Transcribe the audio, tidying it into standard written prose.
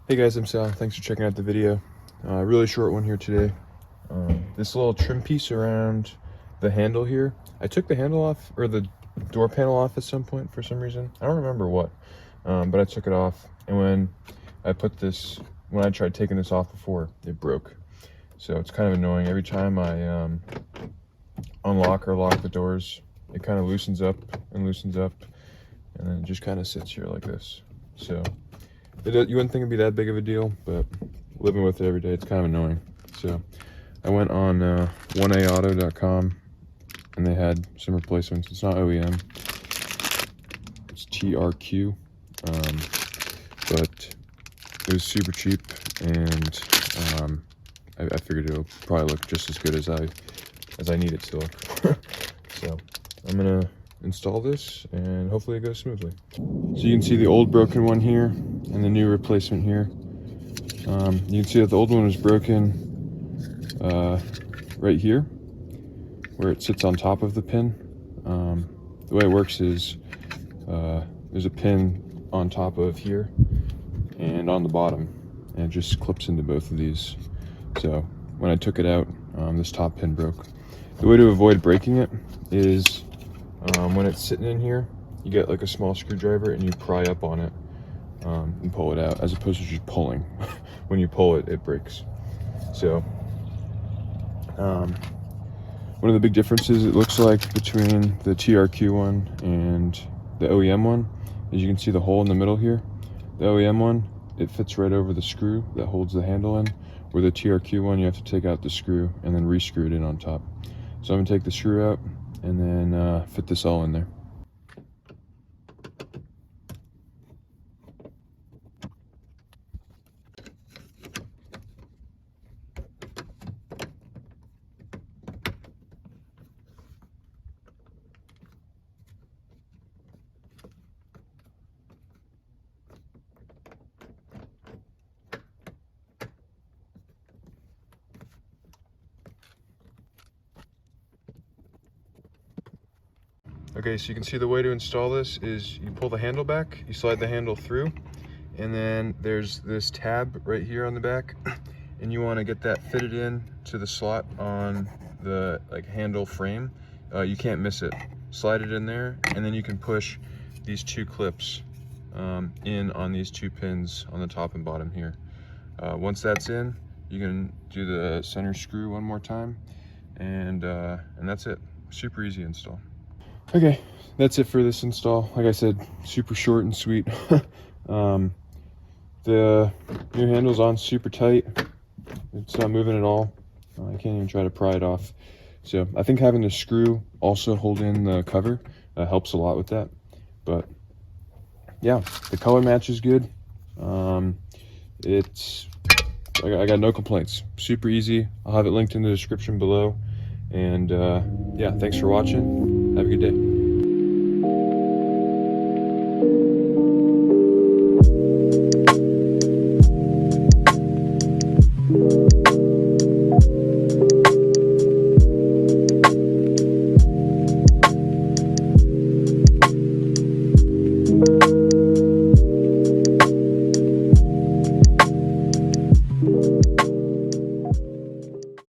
Hey guys, I'm Sal. Thanks for checking out the video. Really short one here today. This little trim piece around the handle here, I took the handle off, or the door panel off at some point for some reason. I don't remember what, but I took it off. And when I tried taking this off before, it broke. So it's kind of annoying. Every time I unlock or lock the doors, it kind of loosens up, and then it just kind of sits here like this. So you wouldn't think it'd be that big of a deal, but living with it every day, it's kind of annoying. So I went on 1aauto.com and they had some replacements. It's not OEM, it's TRQ, but it was super cheap, and I figured it'll probably look just as good as I need it to look. So I'm gonna install this and hopefully it goes smoothly. So you can see the old broken one here and the new replacement here. You can see that the old one was broken right here where it sits on top of the pin. The way it works is there's a pin on top of here and on the bottom, and it just clips into both of these. So when I took it out, this top pin broke. The way to avoid breaking it is when it's sitting in here, you get like a small screwdriver and you pry up on it and pull it out, as opposed to just pulling. When you pull it, it breaks. So one of the big differences it looks like between the TRQ one and the OEM one is you can see the hole in the middle here. The OEM one, it fits right over the screw that holds the handle in, where the TRQ one, you have to take out the screw and then re-screw it in on top. So I'm gonna take the screw out and then fit this all in there. Okay, so you can see the way to install this is you pull the handle back, you slide the handle through, and then there's this tab right here on the back, and you want to get that fitted in to the slot on the handle frame. You can't miss it. Slide it in there, and then you can push these two clips in on these two pins on the top and bottom here. Once that's in, you can do the center screw one more time, and that's it. Super easy install. Okay, that's it for this install. Like I said, super short and sweet. The new handle's on super tight. It's not moving at all. I can't even try to pry it off. So I think having the screw also hold in the cover helps a lot with that. But yeah, the color match is good. I got no complaints. Super easy. I'll have it linked in the description below. And yeah, thanks for watching. Have a good day.